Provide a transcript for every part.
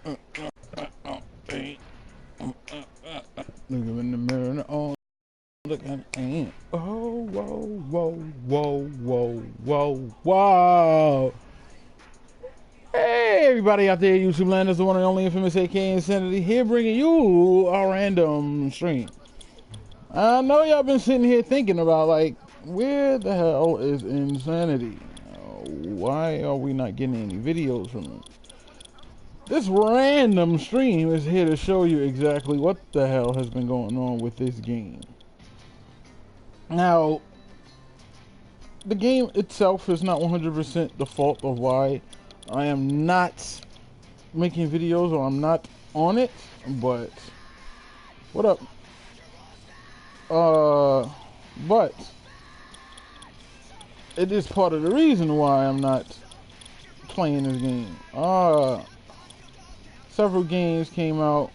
Look in the mirror. Oh, look at it. Oh, whoa, whoa, whoa, whoa, whoa, whoa. Hey, everybody out there, YouTube land, is the one and only infamous AK Insanity here, bringing you a random stream. I know y'all been sitting here thinking about, like, where the hell is Insanity? Why are we not getting any videos from him? This random stream is here to show you exactly what the hell has been going on with this game. Now, the game itself is not 100% the fault of why I am not making videos or I'm not on it, but what up? But it is part of the reason why I'm not playing this game. Several games came out.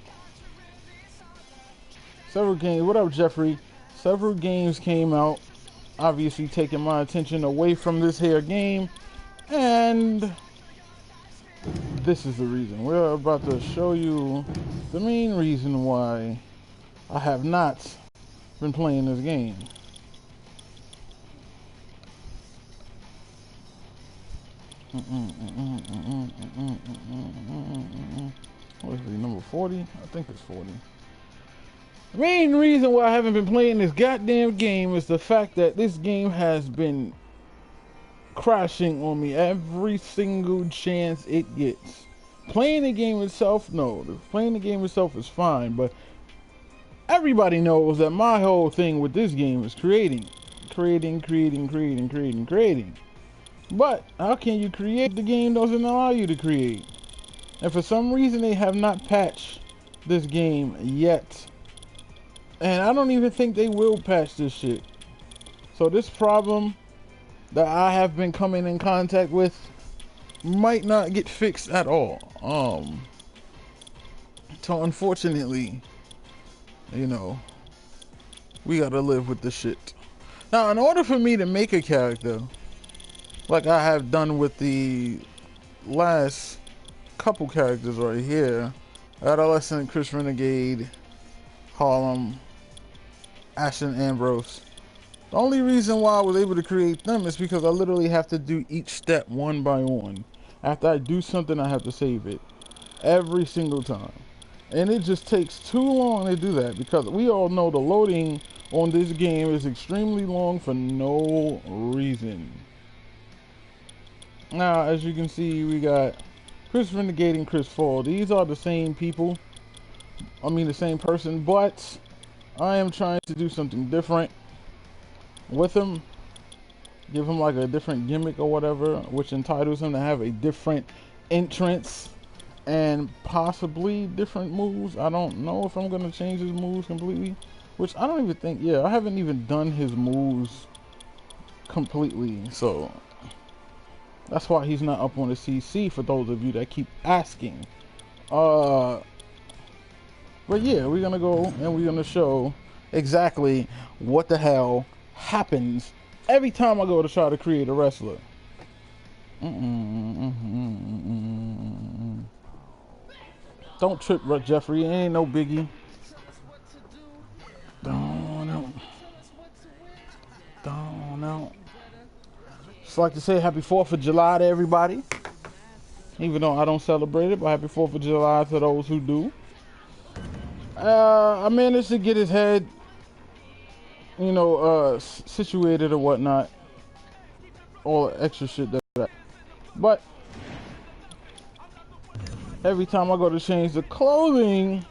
What up, Jeffrey? Several games came out, obviously taking my attention away from this here game, and this is the reason. We're about to show you the main reason why I have not been playing this game. What is it, number 40? I think it's 40. The main reason why I haven't been playing this goddamn game is the fact that this game has been crashing on me every single chance it gets. Playing the game itself, no. Playing the game itself is fine, but everybody knows that my whole thing with this game is creating. But how can you create if the game doesn't allow you to create? And for some reason they have not patched this game yet. And I don't even think they will patch this shit. So this problem that I have been coming in contact with might not get fixed at all. So unfortunately, you know, we gotta live with the shit. Now, in order for me to make a character, like I have done with the last couple characters right here, Adolescent, Chris Renegade, Harlem, Ashton Ambrose. The only reason why I was able to create them is because I literally have to do each step one by one. After I do something, I have to save it every single time. And it just takes too long to do that because we all know the loading on this game is extremely long for no reason. Now, as you can see, we got Chris Renegade and Chris Fall. These are the same people. I mean, the same person, but I am trying to do something different with him. Give him like a different gimmick or whatever, which entitles him to have a different entrance and possibly different moves. I don't know if I'm going to change his moves completely, which I don't even think, yeah, I haven't even done his moves completely, so that's why he's not up on the CC for those of you that keep asking. But yeah, we're gonna go and we're gonna show exactly what the hell happens every time I go to try to create a wrestler. Don't trip, Jeffrey. It ain't no biggie. Don't know. Just like to say happy 4th of July to everybody. Even though I don't celebrate it, but happy 4th of July to those who do. I managed to get his head, you know, situated or whatnot. All the extra shit that. But every time I go to change the clothing,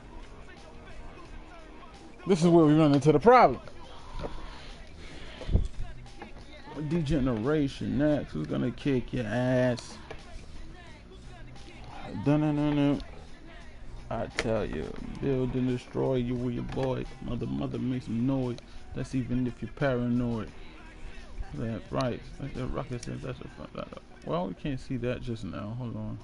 this is where we run into the problem. Degeneration next. Who's gonna kick your ass? Dun-dun-dun-dun. I tell you, build and destroy you with your boy. Mother make some noise. That's even if you're paranoid. That right. Like that rocket says that's a front. Well, we can't see that just now. Hold on.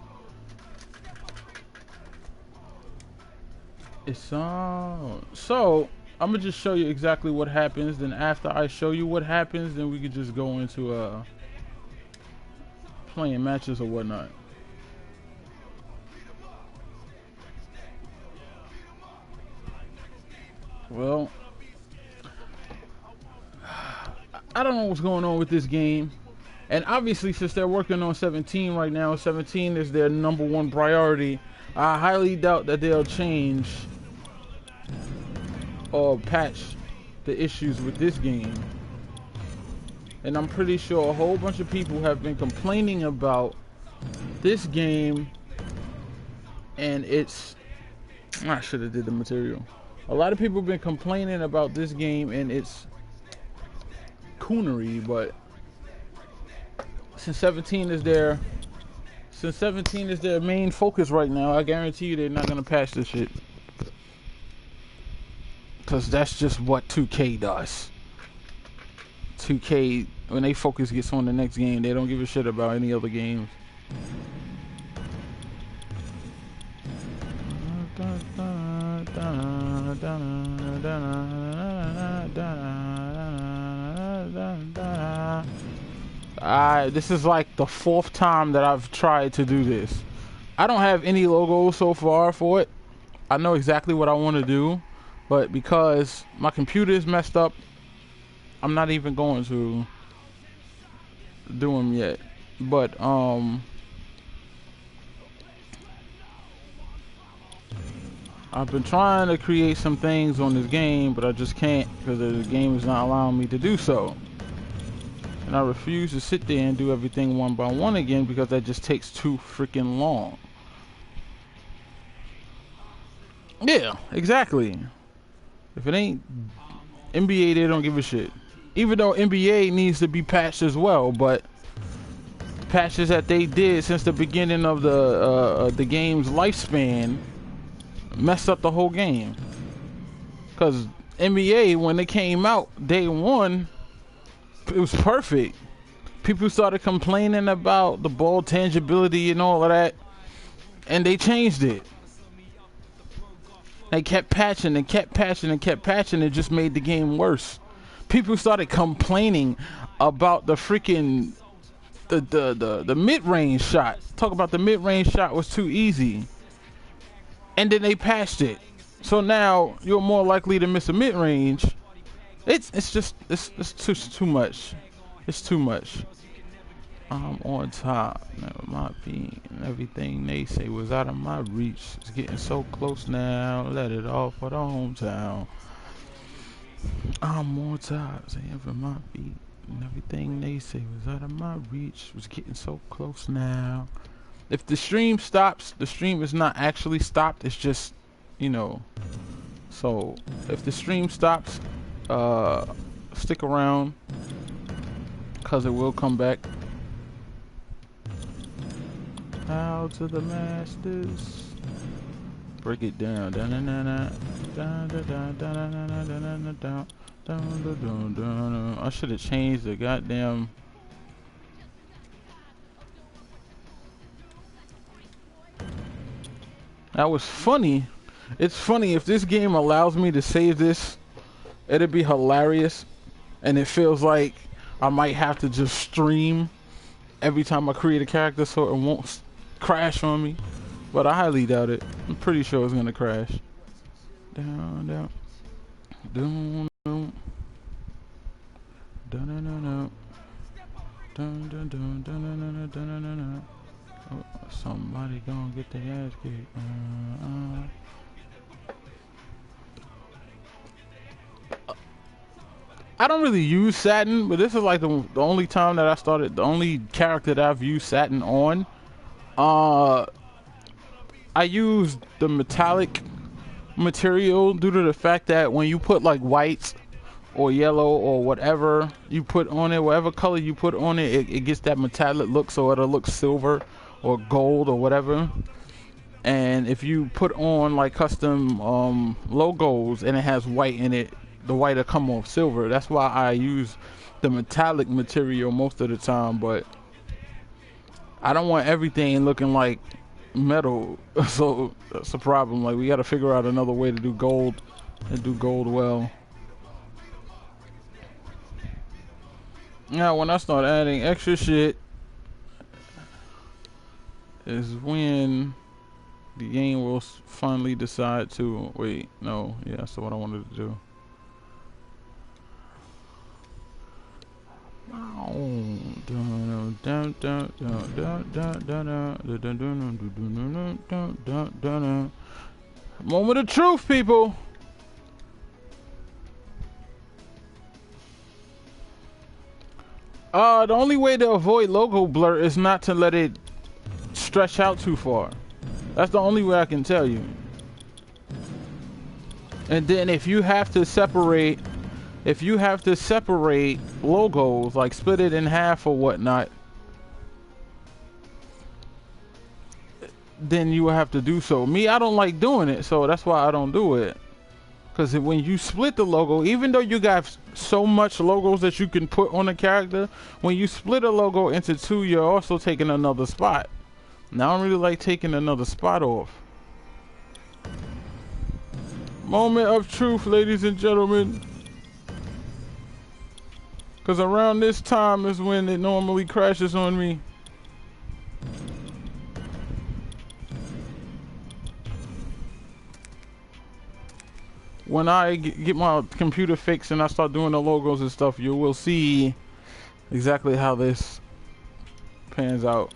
It's so I'm gonna just show you exactly what happens. Then after I show you what happens, then we could just go into playing matches or whatnot. Well, I don't know what's going on with this game. And obviously, since they're working on 17 right now, 17 is their #1 priority. I highly doubt that they'll change or patch the issues with this game. And I'm pretty sure a whole bunch of people have been complaining about this game, and it's... I should have did the material. A lot of people have been complaining about this game and its coonery, but since 17 is their main focus right now, I guarantee you they're not gonna patch this shit. Cause that's just what 2K does. 2K, when they focus gets on the next game, they don't give a shit about any other games. This is like the 4th time that I've tried to do this. I don't have any logos so far for it. I know exactly what I want to do, but because my computer is messed up, I'm not even going to do them yet. But I've been trying to create some things on this game, but I just can't because the game is not allowing me to do so. And I refuse to sit there and do everything one by one again because that just takes too freaking long. Yeah, exactly. If it ain't NBA, they don't give a shit. Even though NBA needs to be patched as well, but patches that they did since the beginning of the game's lifespan messed up the whole game. Because NBA, when it came out day one, it was perfect. People started complaining about the ball tangibility and all of that, and they changed it. They kept patching and kept patching and kept patching. It just made the game worse. People started complaining about the freaking the mid-range shot. Talk about the mid-range shot was too easy, and then they patched it. So now you're more likely to miss a mid-range. It's too much. It's too much. I'm on top. Never mind being everything they say was out of my reach. It's getting so close now. Let it off for the hometown. I'm on top. Saying for my feet. And everything they say was out of my reach. Was getting so close now. If the stream stops, the stream is not actually stopped. It's just, you know. So if the stream stops, stick around, cause it will come back. Bow to the masters. Break it down. I should have changed the goddamn. That was funny. It's funny if this game allows me to save this. It'd be hilarious, and it feels like I might have to just stream every time I create a character so it won't crash on me. But I highly doubt it. I'm pretty sure it's gonna crash. Down, down, down, down, down, down, down, down, down, down, down, down. Somebody gonna get their ass kicked. I don't really use satin, but this is like the only time that I started, the only character that I've used satin on. I use the metallic material due to the fact that when you put like whites or yellow or whatever you put on it, whatever color you put on it, it gets that metallic look, so it'll look silver or gold or whatever. And if you put on like custom logos and it has white in it, the white will come off silver. That's why I use the metallic material most of the time, but I don't want everything looking like metal. So that's a problem. Like, we got to figure out another way to do gold and do gold well. Now when I start adding extra shit is when The game will finally decide to wait. No, yeah, that's what I wanted to do. Moment of truth, people. The only way to avoid logo blur is not to let it stretch out too far. That's the only way I can tell you. And then if you have to separate logos, like split it in half or whatnot, then you will have to do so. Me, I don't like doing it, so that's why I don't do it. Because when you split the logo, even though you got so much logos that you can put on a character, when you split a logo into two, you're also taking another spot. Now I don't really like taking another spot off. Moment of truth, ladies and gentlemen. Because around this time is when it normally crashes on me. When I get my computer fixed and I start doing the logos and stuff, you will see exactly how this pans out.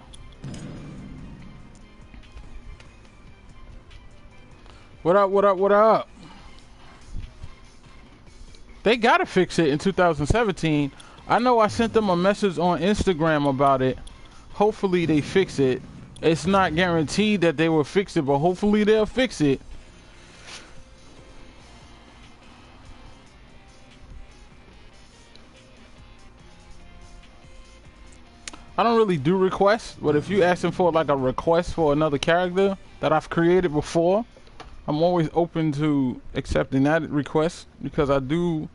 What up, what up, what up? They gotta fix it in 2017. I know I sent them a message on Instagram about it. Hopefully they fix it. It's not guaranteed that they will fix it, but hopefully they'll fix it. I don't really do requests, but if you asking for like a request for another character that I've created before, I'm always open to accepting that request, because I do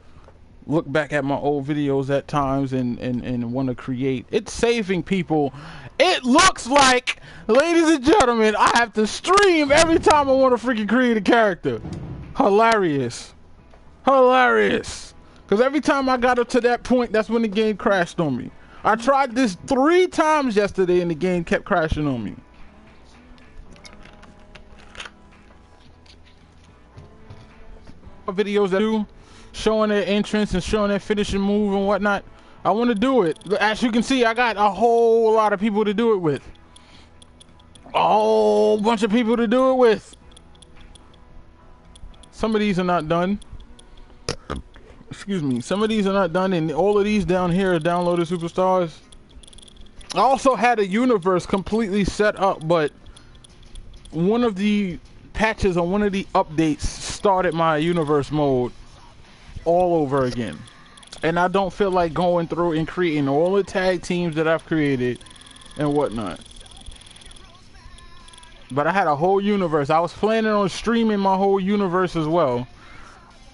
look back at my old videos at times and want to create. It's saving people. It looks like, ladies and gentlemen, I have to stream every time I want to freaking create a character. Hilarious. Hilarious. Because every time I got up to that point, that's when the game crashed on me. I tried this 3 times yesterday and the game kept crashing on me. Videos that do showing their entrance and showing their finishing move and whatnot, I want to do it. As you can see, I got a whole lot of people to do it with. A whole bunch of people to do it with. Some of these are not done. Excuse me. Some of these are not done, and all of these down here are downloaded superstars. I also had a universe completely set up, but one of the patches on one of the updates started my universe mode all over again. And I don't feel like going through and creating all the tag teams that I've created and whatnot. But I had a whole universe. I was planning on streaming my whole universe as well.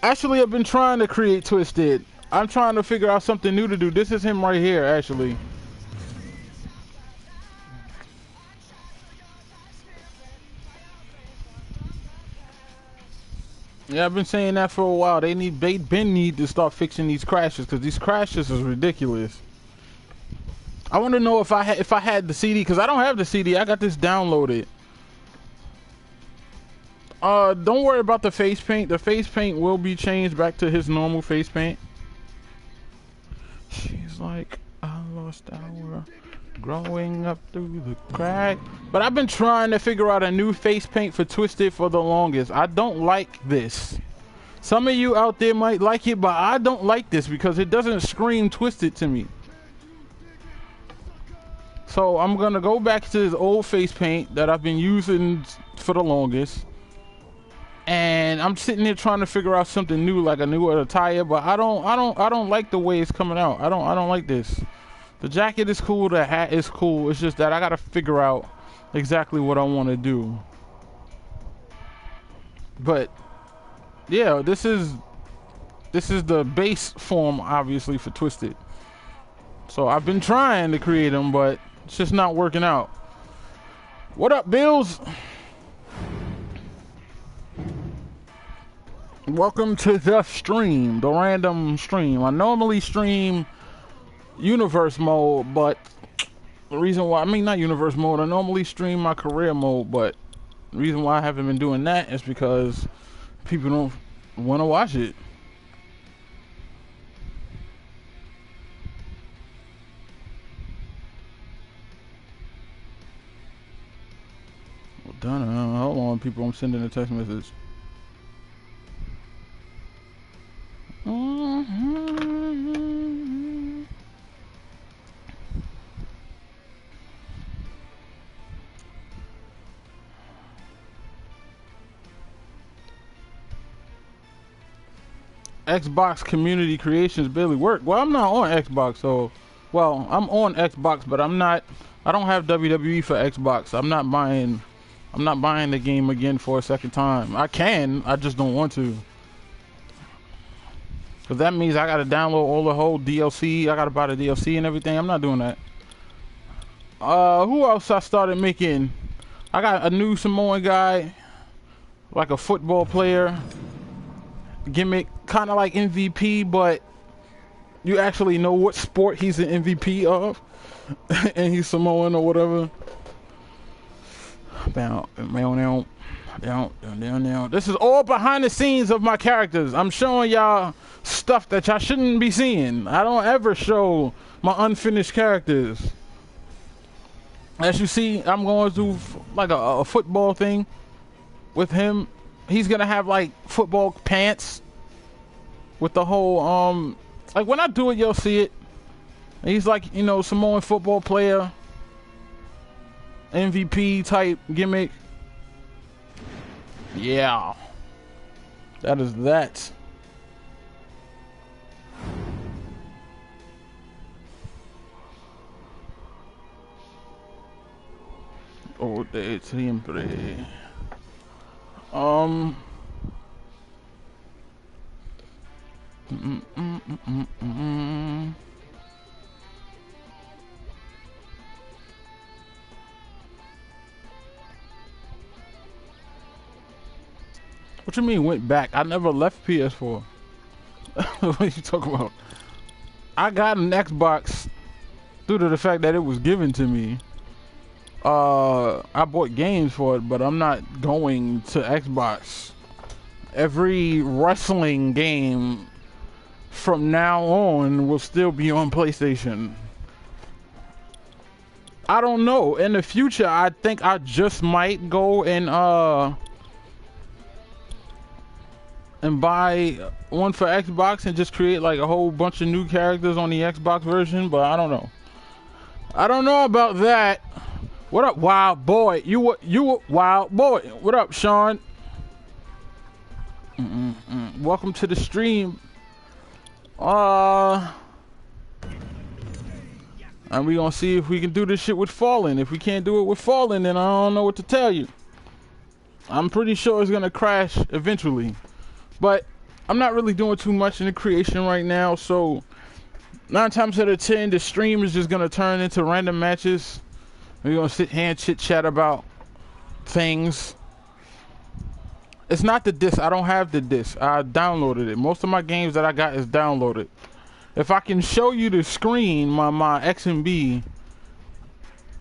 Actually, I've been trying to create Twisted. I'm trying to figure out something new to do. This is him right here, actually. Yeah, I've been saying that for a while. They need to start fixing these crashes, because these crashes is ridiculous. I want to know if I had the CD, because I don't have the CD. I got this downloaded. Don't worry about the face paint. The face paint will be changed back to his normal face paint. She's like, I lost our growing up through the crack. But I've been trying to figure out a new face paint for Twisted for the longest. I don't like this. Some of you out there might like it, but I don't like this because it doesn't scream Twisted to me. So I'm gonna go back to this old face paint that I've been using for the longest. And I'm sitting here trying to figure out something new, like a new attire, but I don't like the way it's coming out. I don't like this. The jacket is cool, the hat is cool. It's just that I gotta figure out exactly what I want to do. But yeah, this is the base form, obviously, for Twisted. So I've been trying to create them, but it's just not working out. What up, Bills? Welcome to the stream, the random stream. I normally stream universe mode, but the reason why, I mean, not universe mode, I normally stream my career mode, but The reason why I haven't been doing that is because people don't want to watch it. Well, done. Hold on, people. I'm sending a text message. Xbox community creations barely work. Well, I'm not on Xbox, so well, I'm on Xbox, but I'm not. I don't have WWE for Xbox. I'm not buying the game again for a second time. I can, I just don't want to. Cause that means I gotta download all the whole DLC. I gotta buy the DLC and everything. I'm not doing that. Who else I started making? I got a new Samoan guy, like a football player. Gimmick, kind of like MVP, but you actually know what sport he's an MVP of, and he's Samoan or whatever. This is all behind the scenes of my characters. I'm showing y'all stuff that y'all shouldn't be seeing. I don't ever show my unfinished characters. As you see, I'm going to like a football thing with him. He's gonna have like football pants with the whole like when I do it, you'll see it. He's like, you know, Samoan football player, MVP type gimmick. Yeah, that is that. Oh, de siempre. What you mean went back? I never left PS4. What are you talking about? I got an Xbox due to the fact that it was given to me. I bought games for it, but I'm not going to Xbox. Every wrestling game from now on will still be on PlayStation. I don't know. In the future, I think I just might go and buy one for Xbox and just create like a whole bunch of new characters on the Xbox version, but I don't know. I don't know about that. What up, wild boy? You wild boy. What up, Sean? Welcome to the stream. And we gonna see if we can do this shit with Fallen. If we can't do it with Fallen, then I don't know what to tell you. I'm pretty sure it's gonna crash eventually. But I'm not really doing too much in the creation right now, so 9 times out of 10, the stream is just gonna turn into random matches. We're gonna sit here and chit chat about things. It's not the disc. I don't have the disc. I downloaded it. Most of my games that I got is downloaded. If I can show you the screen, my XMB,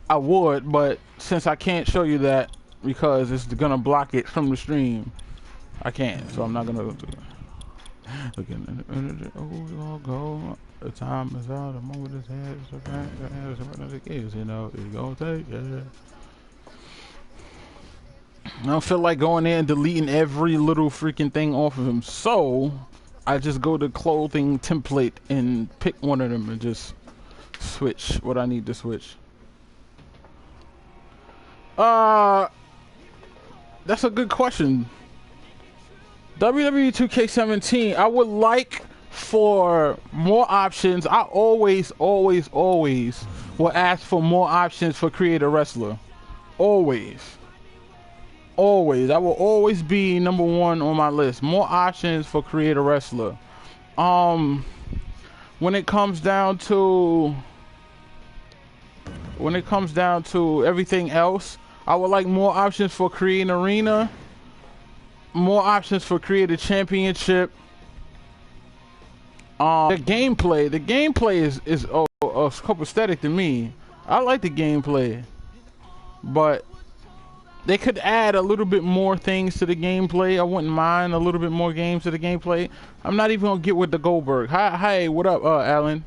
I would, but since I can't show you that because it's gonna block it from the stream, I can't. So I'm not gonna do it. Go. The time is out. The moment is here. You know, it's gonna take. Yeah. I don't feel like going in and deleting every little freaking thing off of him, so I just go to clothing template and pick one of them and just switch what I need to switch. That's a good question. WWE 2K17, I would like for more options. I always will ask for more options for create a wrestler. Always. I will always be number 1 on my list. More options for create a wrestler. When it comes down to everything else, I would like more options for create an arena. More options for create a championship. The gameplay is copacetic to me. I like the gameplay, but They could add a little bit more things to the gameplay. I wouldn't mind a little bit more games to the gameplay. I'm not even gonna get with the Goldberg. Hi, what up, Alan?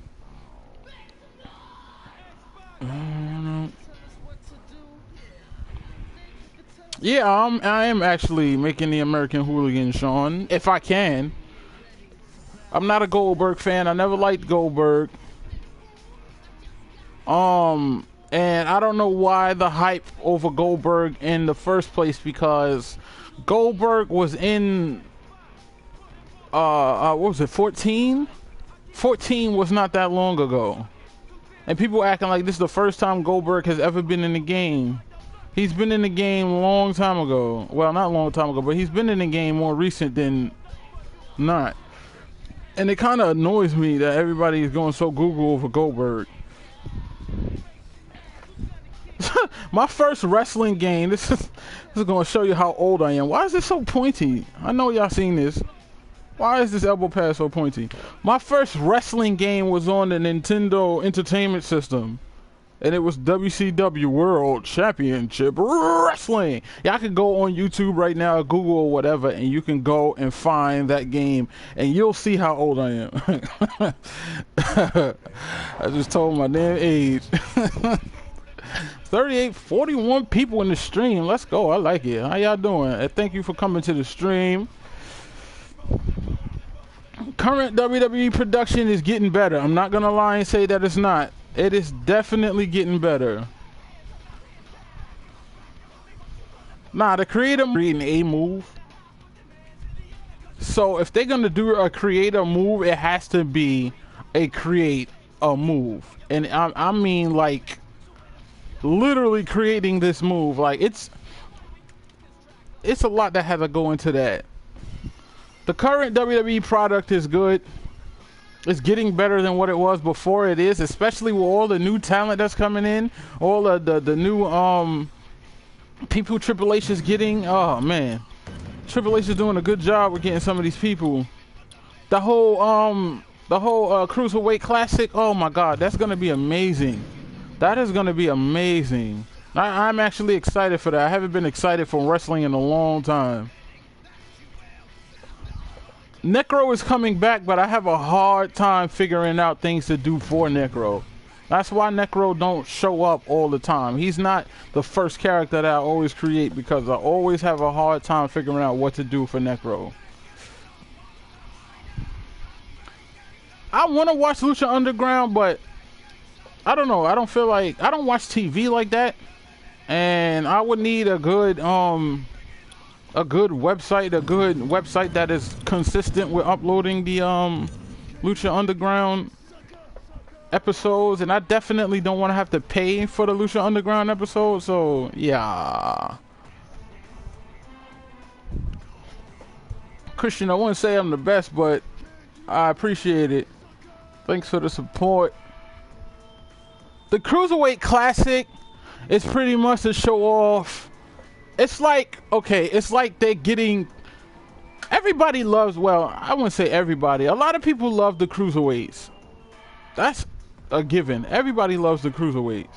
Yeah, I am actually making the American Hooligan, Sean, if I can. I'm not a Goldberg fan. I never liked Goldberg. And I don't know why the hype over Goldberg in the first place, because Goldberg was in what was it, 14? 14 was not that long ago. And people acting like this is the first time Goldberg has ever been in the game. He's been in the game a long time ago. Well, not a long time ago, but he's been in the game more recent than not. And it kind of annoys me that everybody is going so Google over Goldberg. My first wrestling game, this is going to show you how old I am. Why is this so pointy? I know y'all seen this. Why is this elbow pad so pointy? My first wrestling game was on the Nintendo Entertainment System. And it was WCW World Championship Wrestling. Y'all can go on YouTube right now, Google or whatever, and you can go and find that game, and you'll see how old I am. I just told my damn age. 38, 41 people in the stream. Let's go. I like it. How y'all doing? And thank you for coming to the stream. Current WWE production is getting better. I'm not going to lie and say that it's not. It is definitely getting better. Nah, the creator creating a move. So if they're going to do a creator move, it has to be create a move. And I mean, like, literally creating this move. Like, it's a lot that has to go into that. The current WWE product is good. It's getting better than what it was before. It is, especially with all the new talent that's coming in, all the new people Triple H is getting. Oh man, Triple H is doing a good job with getting some of these people. The whole Cruiserweight Classic. Oh my God, that's gonna be amazing. That is gonna be amazing. I'm actually excited for that. I haven't been excited for wrestling in a long time. Necro is coming back, but I have a hard time figuring out things to do for Necro. That's why Necro don't show up all the time. He's not the first character that I always create, because I always have a hard time figuring out what to do for Necro. I want to watch Lucha Underground, but I don't know. I don't feel like, I don't watch TV like that, and I would need a good website that is consistent with uploading the Lucha Underground episodes, and I definitely don't want to have to pay for the Lucha Underground episodes. So yeah, Christian, I wouldn't say I'm the best, but I appreciate it. Thanks for the support. The Cruiserweight Classic is pretty much to show off. It's like, okay, it's like they're getting, everybody loves, well, I wouldn't say everybody, a lot of people love the Cruiserweights. That's a given. Everybody loves the Cruiserweights.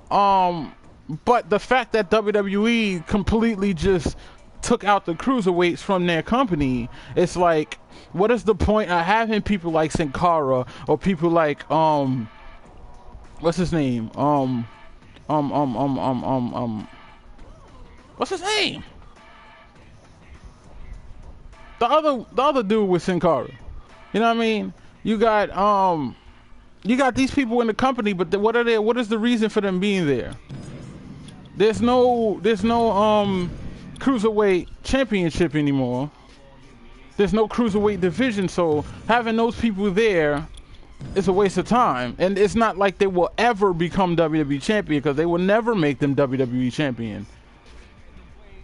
But the fact that WWE completely just took out the Cruiserweights from their company, it's like, what is the point of having people like Sin Cara or people like, what's his name? What's his name? The other dude with Sin Cara. You know what I mean? You got these people in the company, but what are they? What is the reason for them being there? There's no Cruiserweight Championship anymore. There's no Cruiserweight division, so having those people there is a waste of time. And it's not like they will ever become WWE champion, because they will never make them WWE champion.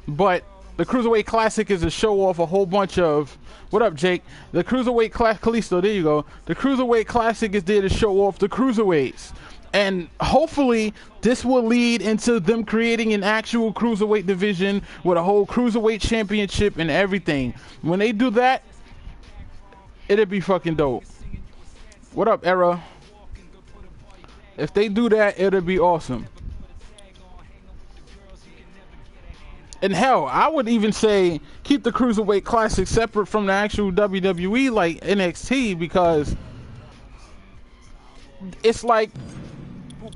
But the Cruiserweight Classic is to show off a whole bunch of, what up, Jake? The Cruiserweight Classic, Kalisto, there you go. The Cruiserweight Classic is there to show off the Cruiserweights. And hopefully this will lead into them creating an actual Cruiserweight division with a whole Cruiserweight Championship and everything. When they do that, it'll be fucking dope. What up, Era? If they do that, it'll be awesome. And hell, I would even say keep the Cruiserweight Classic separate from the actual WWE like NXT, because it's like,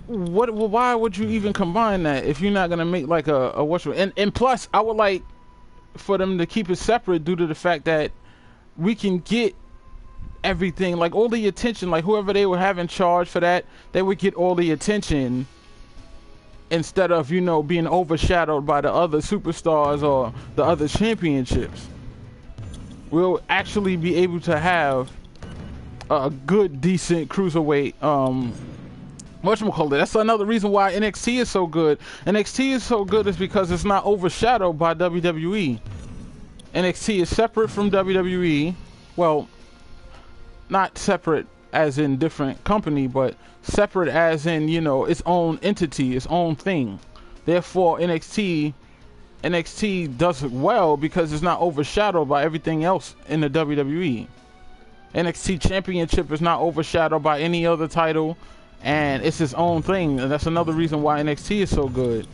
what? Why would you even combine that if you're not gonna make like a what's, and plus I would like for them to keep it separate due to the fact that we can get everything, like all the attention, like whoever they would have in charge for that, they would get all the attention instead of, you know, being overshadowed by the other superstars or the other championships. We'll actually be able to have a good, decent cruiserweight. Whatchamacallit? That's another reason why NXT is so good. NXT is so good is because it's not overshadowed by WWE. NXT is separate from WWE. Well, not separate as in different company, but separate as in, you know, its own entity, its own thing. Therefore, NXT does it well because it's not overshadowed by everything else in the WWE. NXT Championship is not overshadowed by any other title, and it's its own thing, and that's another reason why NXT is so good.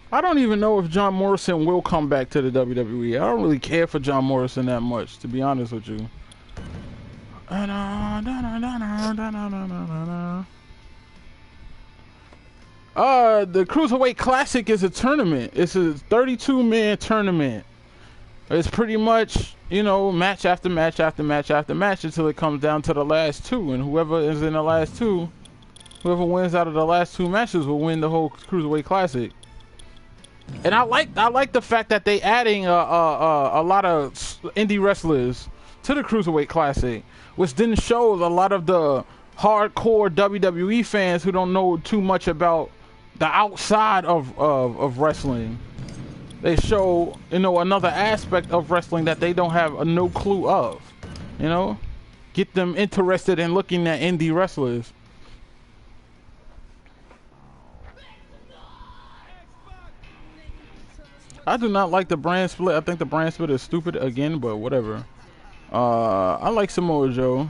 I don't even know if John Morrison will come back to the WWE. I don't really care for John Morrison that much, to be honest with you. The Cruiserweight Classic is a tournament. It's a 32-man tournament. It's pretty much, you know, match after match after match after match until it comes down to the last two, and whoever is in the last two, whoever wins out of the last two matches will win the whole Cruiserweight Classic. And I like the fact that they adding a lot of indie wrestlers to the Cruiserweight Classic, which didn't show a lot of the hardcore WWE fans who don't know too much about the outside of wrestling. They show, you know, another aspect of wrestling that they don't have no clue of, you know, get them interested in looking at indie wrestlers. I do not like the brand split. I think the brand split is stupid again, but whatever. I like Samoa Joe.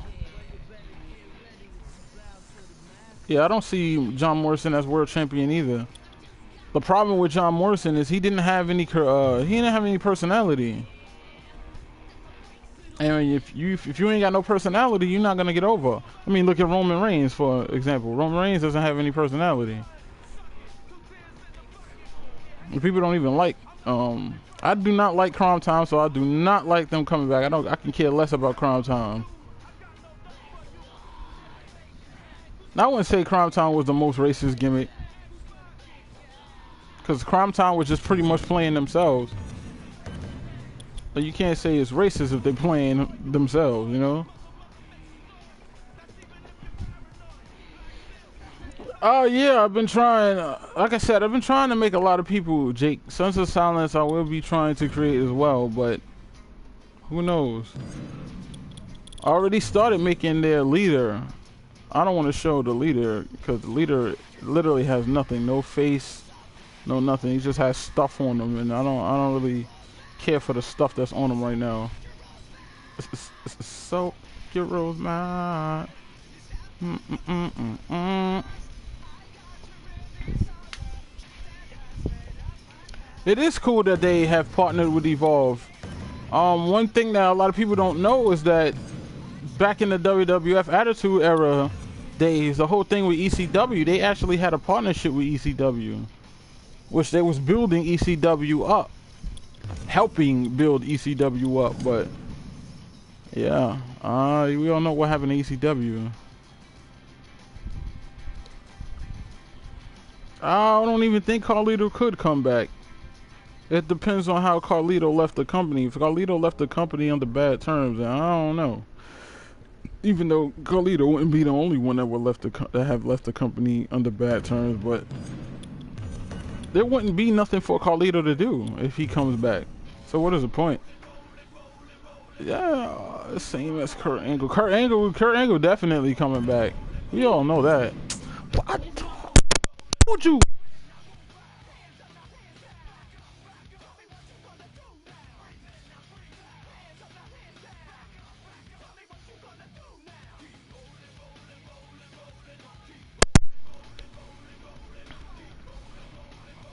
Yeah, I don't see John Morrison as world champion either. The problem with John Morrison is he didn't have any personality. And if you ain't got no personality, you're not gonna get over. I mean, look at Roman Reigns, for example. Roman Reigns doesn't have any personality. People don't even like. I do not like Crime Time, so I do not like them coming back. I can care less about Crime Time. Now, I wouldn't say Crime Time was the most racist gimmick, because Crime Time was just pretty much playing themselves. But you can't say it's racist if they're playing themselves, you know? Oh yeah, I've been trying, like I said, I've been trying to make a lot of people, Jake. Sons of Silence I will be trying to create as well, but who knows? I already started making their leader. I don't want to show the leader because the leader literally has nothing, no face, no nothing. He just has stuff on him, and I don't really care for the stuff that's on him right now. It's so Heroes mine. It is cool that they have partnered with Evolve. One thing that a lot of people don't know is that back in the WWF Attitude Era days, the whole thing with ECW, they actually had a partnership with ECW, which they was building ECW up, helping build ECW up. But yeah, we all know what happened to ECW. I don't even think Carlito could come back. It depends on how Carlito left the company. If Carlito left the company under bad terms, then I don't know. Even though Carlito wouldn't be the only one that would have left the company under bad terms, but there wouldn't be nothing for Carlito to do if he comes back. So what is the point? Yeah, same as Kurt Angle. Kurt Angle definitely coming back. We all know that. What? Would you?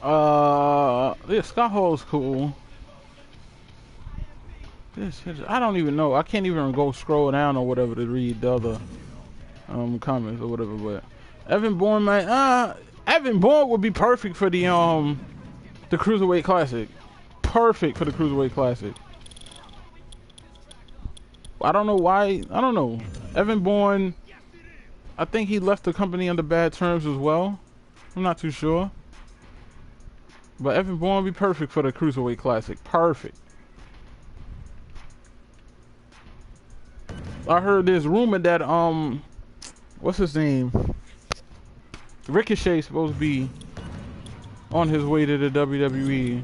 Yeah, Scott Hall's cool. I don't even know. I can't even go scroll down or whatever to read the other comments or whatever. But Evan Bourne, man, Evan Bourne would be perfect for the Cruiserweight Classic. Perfect for the Cruiserweight Classic. I don't know why. I don't know. Evan Bourne, I think he left the company under bad terms as well. I'm not too sure. But Evan Bourne would be perfect for the Cruiserweight Classic. Perfect. I heard this rumor that what's his name? Ricochet's supposed to be on his way to the WWE.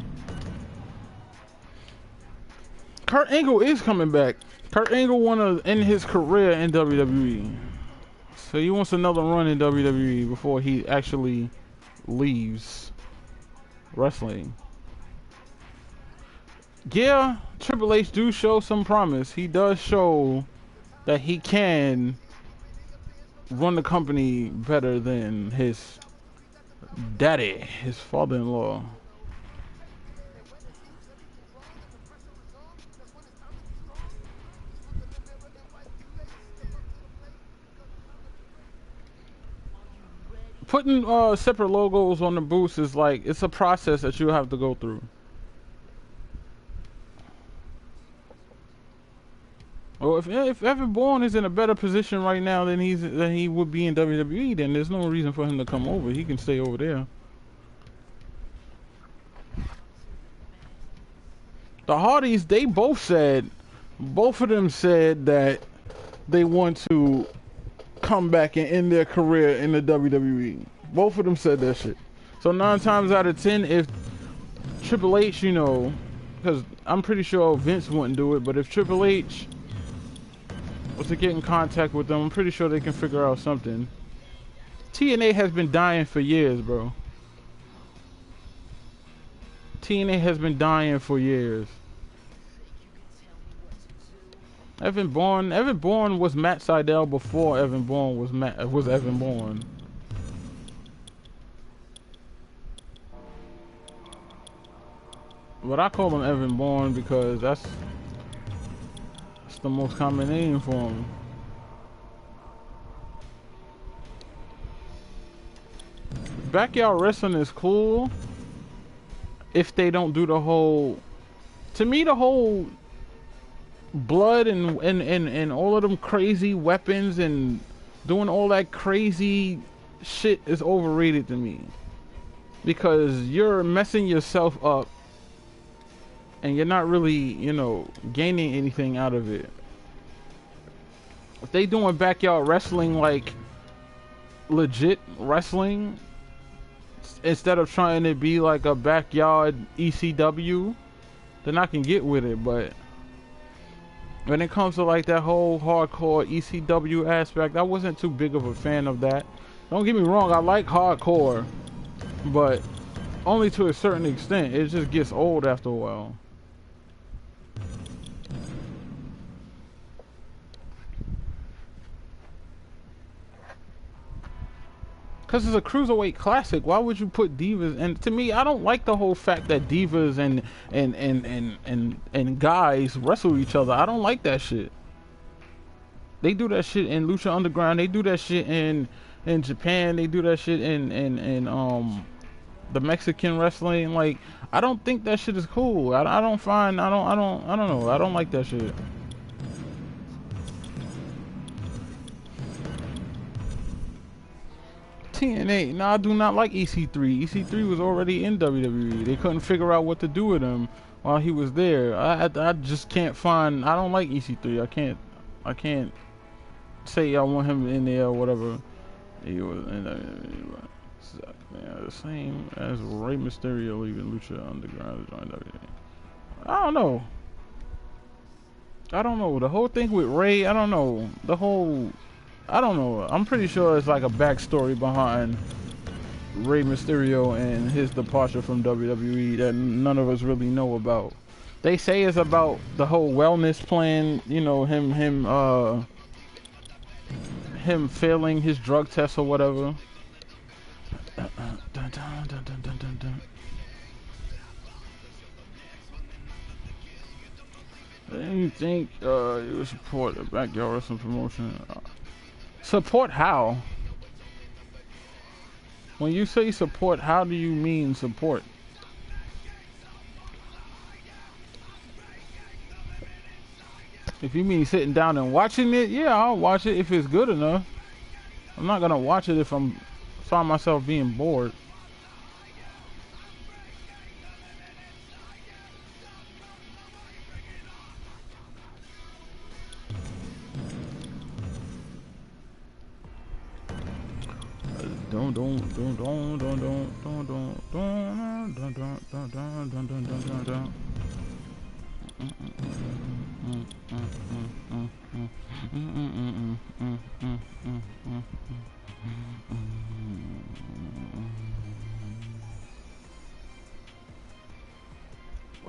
Kurt Angle is coming back. Kurt Angle wanna end his career in WWE. So he wants another run in WWE before he actually leaves wrestling. Yeah, Triple H do show some promise. He does show that he can run the company better than his daddy, his father-in-law. Putting separate logos on the booths is like, it's a process that you have to go through. Well, if Evan Bourne is in a better position right now than he would be in WWE, then there's no reason for him to come over. He can stay over there. The Hardys, they both of them said that they want to come back and end their career in the WWE. Both of them said that shit. So 9 times out of 10, if Triple H, you know, because I'm pretty sure Vince wouldn't do it, but if Triple H was to get in contact with them, I'm pretty sure they can figure out something. TNA has been dying for years, bro. TNA has been dying for years. Evan Bourne was Matt Sydal before Evan Bourne was Evan Bourne. But I call him Evan Bourne because that's the most common name for him. Backyard wrestling is cool if they don't do the whole, to me, the whole blood and all of them crazy weapons and doing all that crazy shit is overrated to me, because you're messing yourself up and you're not really, you know, gaining anything out of it. If they doing backyard wrestling like legit wrestling instead of trying to be like a backyard ECW, then I can get with it. But when it comes to like that whole hardcore ECW aspect, I wasn't too big of a fan of that. Don't get me wrong, I like hardcore, but only to a certain extent. It just gets old after a while. Because it's a Cruiserweight Classic, why would you put divas? And to me, I don't like the whole fact that divas and guys wrestle each other. I don't like that shit. They do that shit in Lucha Underground. They do that shit in Japan. They do that shit in the Mexican wrestling. Like, I don't think that shit is cool. I don't know. I don't like that shit. TNA, no, I do not like EC3. EC3 was already in WWE. They couldn't figure out what to do with him while he was there. I just can't find. I don't like EC3. I can't say I want him in there or whatever. He was in the same as Rey Mysterio leaving Lucha Underground to join WWE. I don't know. The whole thing with Rey, I don't know. I don't know. I'm pretty sure it's like a backstory behind Rey Mysterio and his departure from WWE that none of us really know about. They say it's about the whole wellness plan, you know, him failing his drug test or whatever. You think you would support a backyard wrestling promotion? Support how? When you say support, how do you mean support? If you mean sitting down and watching it, yeah, I'll watch it if it's good enough. I'm not gonna watch it if I'm find myself being bored.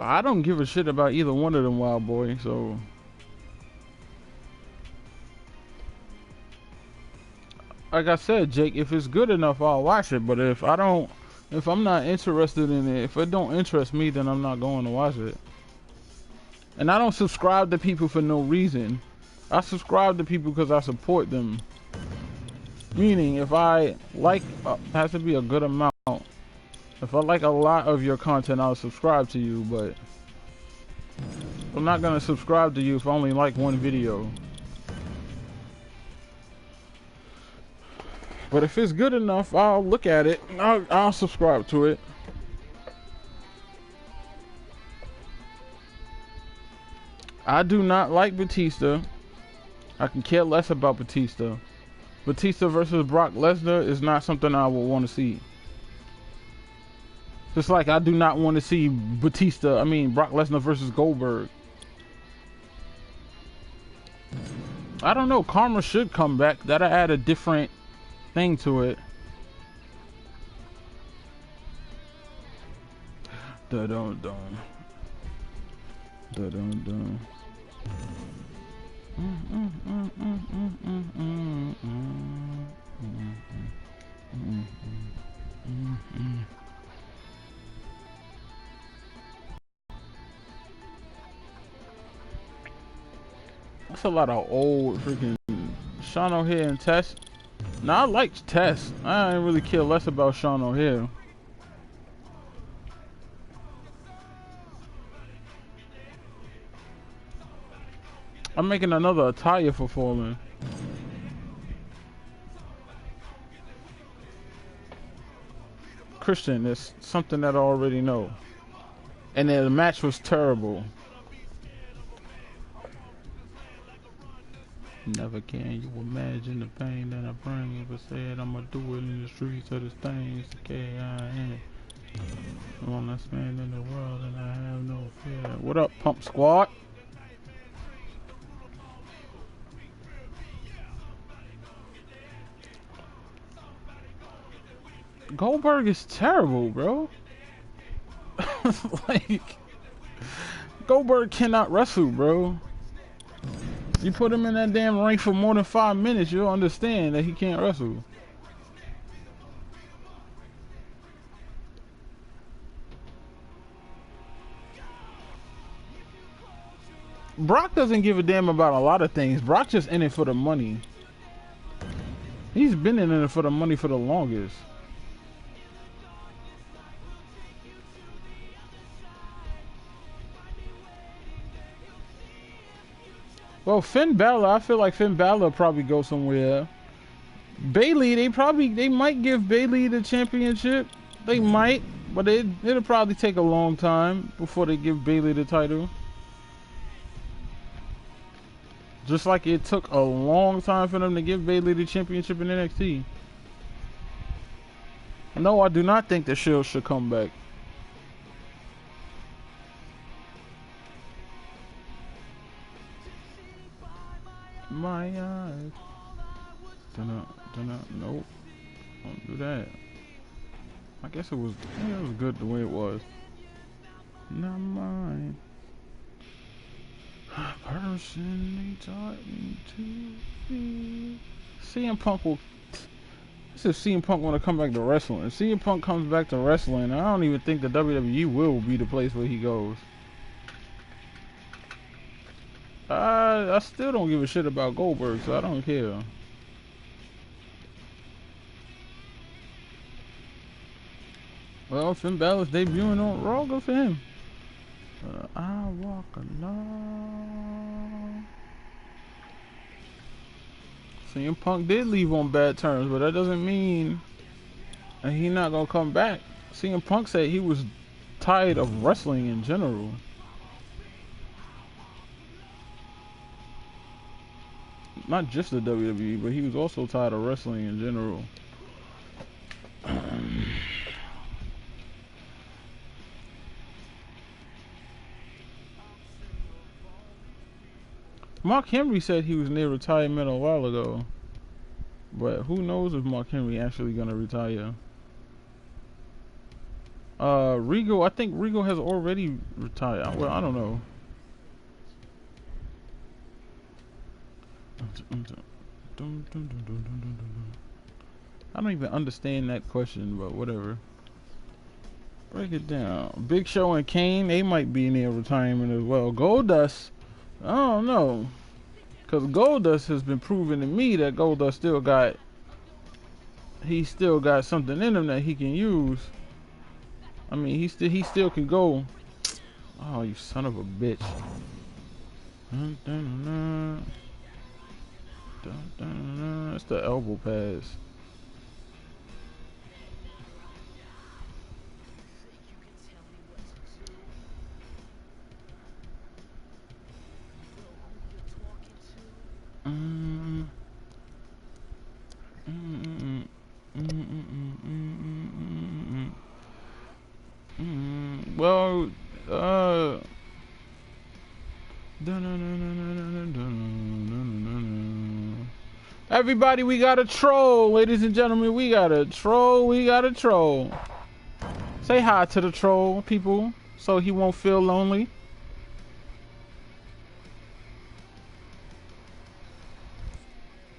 I don't give a shit about either one of them, Wild Boy, so like I said, Jake, if it's good enough, I'll watch it. But if I'm not interested in it, if it don't interest me, then I'm not going to watch it. And I don't subscribe to people for no reason. I subscribe to people because I support them. Meaning, if I like, has to be a good amount. If I like a lot of your content, I'll subscribe to you. But I'm not gonna subscribe to you if I only like one video. But if it's good enough, I'll look at it. I'll subscribe to it. I do not like Batista. I can care less about Batista. Batista versus Brock Lesnar is not something I would want to see. Just like I do not want to see Brock Lesnar versus Goldberg. I don't know. Karma should come back. That'll add a different thing to it. Da-dum-dum. Da-dum-dum. That's a lot of old freaking Sean O'Haire and Tess. Now I like Tess. I ain't really care less about Sean O'Haire. I'm making another attire for Fallen. Christian, it's something that I already know. And then the match was terrible. Never can you imagine the pain that I bring. If I said I'ma do it in the streets of the things, K-I-N. I'm the last man in the world and I have no fear. What up, Pump Squad? Goldberg is terrible, bro. Like, Goldberg cannot wrestle, bro. You put him in that damn ring for more than 5 minutes, you'll understand that he can't wrestle. Brock doesn't give a damn about a lot of things. Brock just in it for the money. He's been in it for the money for the longest. Well, Finn Balor, I feel like Finn Balor probably go somewhere. Bayley, they might give Bayley the championship. They might, but it'll probably take a long time before they give Bayley the title. Just like it took a long time for them to give Bayley the championship in NXT. No, I do not think the Shield should come back. My eyes. Nope. Don't do that. I guess it was good the way it was. Not mine. Personally taught me to be. CM Punk will. This is CM Punk want to come back to wrestling. If CM Punk comes back to wrestling, I don't even think the WWE will be the place where he goes. I still don't give a shit about Goldberg, so I don't care. Well, Finn Balor's debuting on Raw, good for him. I walk alone. CM Punk did leave on bad terms, but that doesn't mean he's not gonna come back. CM Punk said he was tired of wrestling in general. Not just the WWE, but he was also tired of wrestling in general. Mark Henry said he was near retirement a while ago, but who knows if Mark Henry actually gonna retire. Regal, I think Regal has already retired. Well, I don't know. I don't even understand that question, but whatever. Break it down. Big Show and Kane, they might be near retirement as well. Goldust, I don't know, because Goldust has been proving to me that Goldust still got something in him that he can use. I mean, he still can go. Oh, you son of a bitch! It's the elbow pass. Well, everybody, we got a troll, ladies and gentlemen. We got a troll. We got a troll. Say hi to the troll, people, so he won't feel lonely.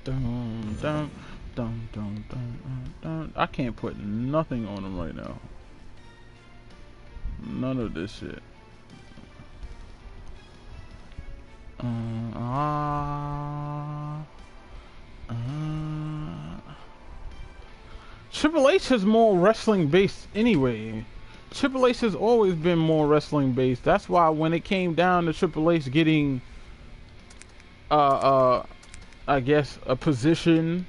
Dun, dun, dun, dun, dun, dun. I can't put nothing on him right now. None of this shit. Triple H is more wrestling based anyway. Triple H has always been more wrestling based. That's why when it came down to Triple H getting I guess a position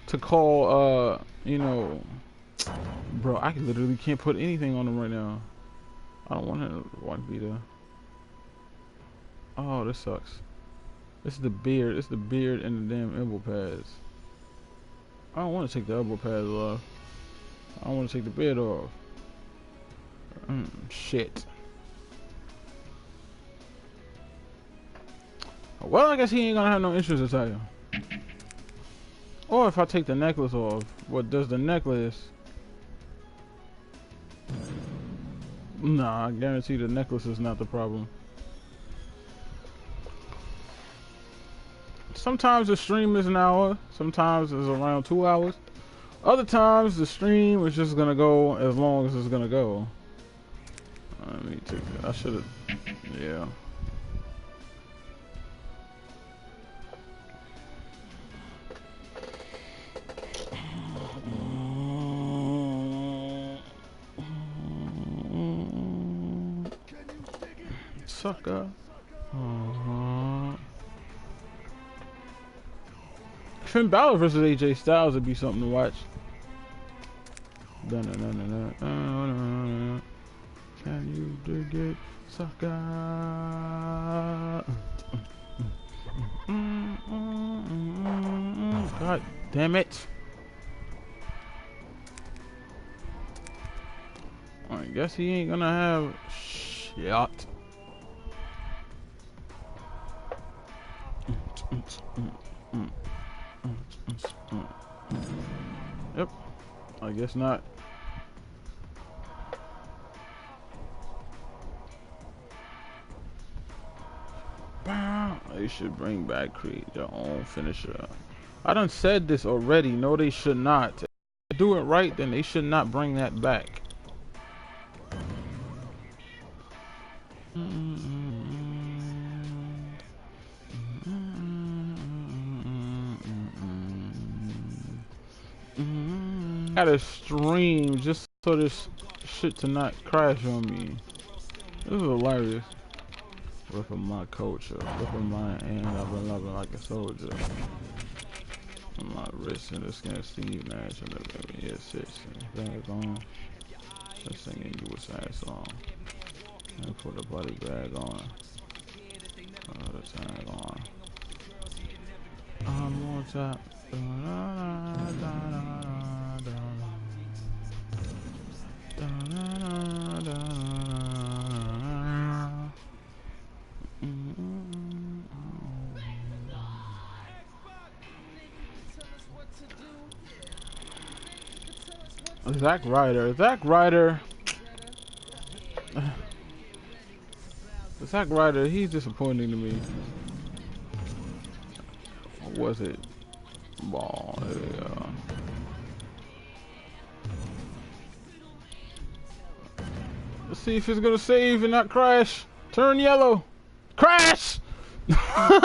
to call you know, bro, I literally can't put anything on him right now. I don't want to be there. Oh, this sucks. This is the beard. It's the beard and the damn elbow pads. I don't want to take the elbow pads off. I want to take the beard off. Shit. Well, I guess he ain't gonna have no interest in tell you. Or if I take the necklace off, what does the necklace? Nah, I guarantee the necklace is not the problem. Sometimes the stream is an hour, sometimes it's around 2 hours. Other times the stream is just gonna go as long as it's gonna go. Let me take that. I should have, yeah. Sucker. Finn Balor versus AJ Styles would be something to watch. Can you dig it, sucker? God damn it. I guess he ain't gonna have shit. Yep, I guess not. They should bring back create their own finisher. I done said this already. No, they should not. If they do it right, then they should not bring that back. Gotta stream just so this shit to not crash on me. This is hilarious. Ripping my culture, ripping my hand, I've been loving like a soldier. On my wrist and the skin, Steve Nash and the baby, yeah, six and bag on. Just singing you a sad song. And put a body bag on. The tag on. I'm on top. Zack Ryder. Zack Ryder, he's disappointing to me. Or was it? Ball. There we go. Let's see if it's gonna save and not crash. Turn yellow. Crash!